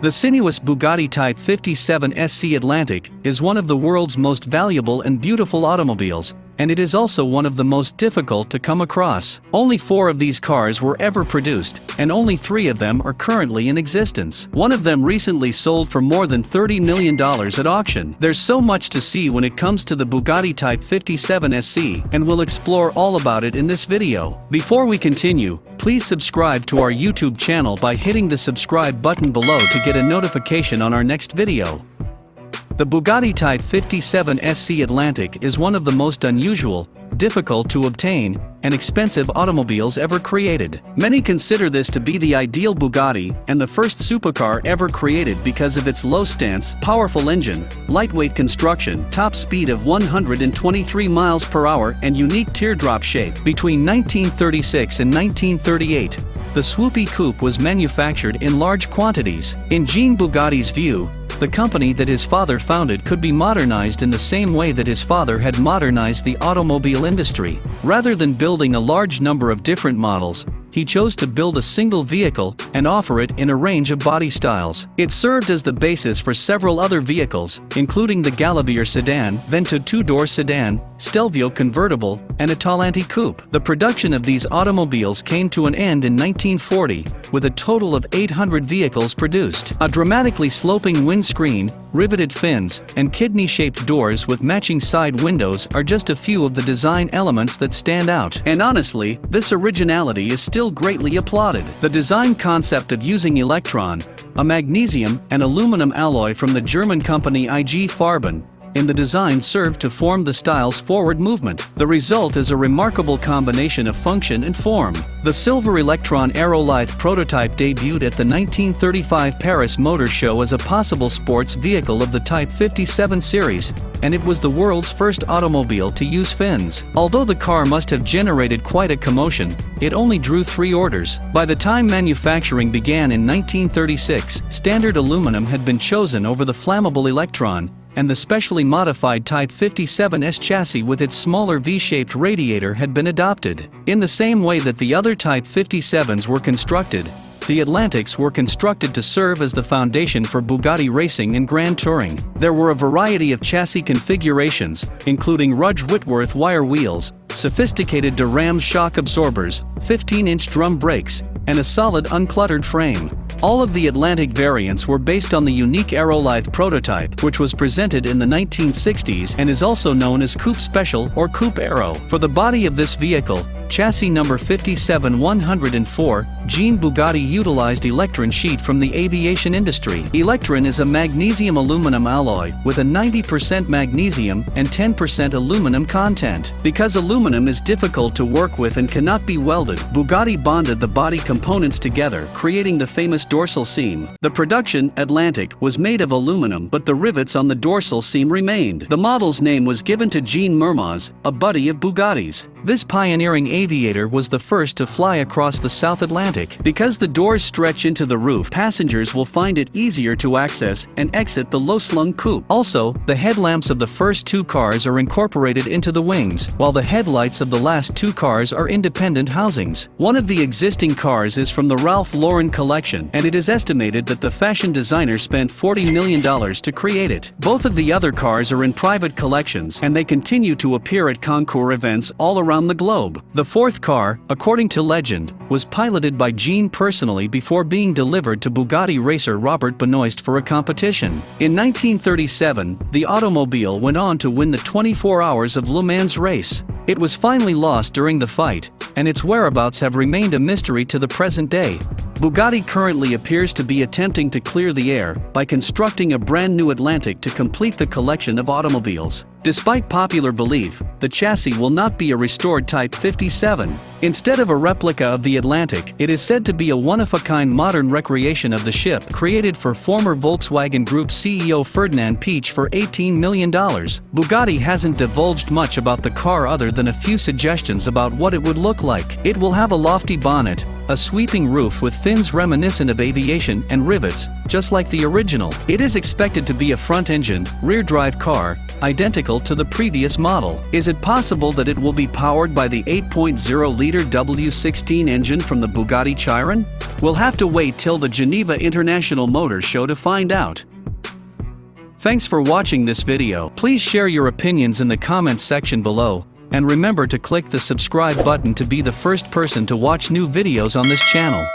The sinuous Bugatti Type 57 SC Atlantic is one of the world's most valuable and beautiful automobiles, and it is also one of the most difficult to come across. Only 4 of these cars were ever produced, and only 3 of them are currently in existence. One of them recently sold for more than $30 million at auction. There's so much to see when it comes to the Bugatti Type 57 SC, and we'll explore all about it in this video. Before we continue, please subscribe to our YouTube channel by hitting the subscribe button below to get a notification on our next video. The Bugatti Type 57 SC Atlantic is one of the most unusual, difficult to obtain, and expensive automobiles ever created. Many consider this to be the ideal Bugatti and the first supercar ever created because of its low stance, powerful engine, lightweight construction, top speed of 123 miles per hour, and unique teardrop shape. Between 1936 and 1938, the swoopy coupe was manufactured in large quantities. In Jean Bugatti's view, the company that his father founded could be modernized in the same way that his father had modernized the automobile industry. Rather than building a large number of different models, he chose to build a single vehicle and offer it in a range of body styles. It served as the basis for several other vehicles, including the Galibier sedan, Ventoux 2-door sedan, Stelvio convertible, and Atalante coupe. The production of these automobiles came to an end in 1940, with a total of 800 vehicles produced. A dramatically sloping windscreen, riveted fins, and kidney-shaped doors with matching side windows are just a few of the design elements that stand out. And honestly, this originality is still greatly applauded. The design concept of using electron, a magnesium and aluminum alloy from the German company IG Farben, in the design served to form the style's forward movement. The result is a remarkable combination of function and form. The silver electron aerolithe prototype debuted at the 1935 Paris Motor Show as a possible sports vehicle of the Type 57 series, and it was the world's first automobile to use fins. Although the car must have generated quite a commotion, it only drew 3 orders. By the time manufacturing began in 1936, standard aluminum had been chosen over the flammable electron, and the specially modified Type 57's chassis with its smaller V-shaped radiator had been adopted. In the same way that the other Type 57s were constructed, the Atlantics were constructed to serve as the foundation for Bugatti racing and grand touring. There were a variety of chassis configurations, including Rudge Whitworth wire wheels, sophisticated DeRam shock absorbers, 15-inch drum brakes, and a solid uncluttered frame. All of the Atlantic variants were based on the unique aerolithe prototype, which was presented in the 1960s and is also known as Coupe Special or Coupe Aero. For the body of this vehicle, chassis number 57104, Jean Bugatti utilized Electron sheet from the aviation industry. Electron is a magnesium aluminum alloy with a 90% magnesium and 10% aluminum content. Because aluminum is difficult to work with and cannot be welded, Bugatti bonded the body components together, creating the famous dorsal seam. The production Atlantic was made of aluminum, but the rivets on the dorsal seam remained. The model's name was given to Jean Mermoz, a buddy of Bugatti's. This pioneering aviator was the first to fly across the South Atlantic. Because the doors stretch into the roof, passengers will find it easier to access and exit the low-slung coupe. Also, the headlamps of the first 2 cars are incorporated into the wings, while the headlights of the last 2 cars are independent housings. One of the existing cars is from the Ralph Lauren collection, and it is estimated that the fashion designer spent $40 million to create it. Both of the other cars are in private collections, and they continue to appear at concours events all around the globe. The 4th car, according to legend, was piloted by Jean personally before being delivered to Bugatti racer Robert Benoist for a competition. In 1937, the automobile went on to win the 24 Hours of Le Mans race. It was finally lost during the fight, and its whereabouts have remained a mystery to the present day. Bugatti currently appears to be attempting to clear the air by constructing a brand new Atlantic to complete the collection of automobiles. Despite popular belief, the chassis will not be a restored Type 57. Instead of a replica of the Atlantic, it is said to be a one-of-a-kind modern recreation of the ship, created for former Volkswagen Group CEO Ferdinand Piëch for $18 million. Bugatti hasn't divulged much about the car other than a few suggestions about what it would look like. It will have a lofty bonnet, a sweeping roof with fins reminiscent of aviation, and rivets, just like the original. It is expected to be a front-engined, rear-drive car, identical to the previous model. Is it possible that it will be powered by the 8.0-liter W16 engine from the Bugatti Chiron? We'll have to wait till the Geneva International Motor Show to find out. Thanks for watching this video. Please share your opinions in the comments section below, and remember to click the subscribe button to be the first person to watch new videos on this channel.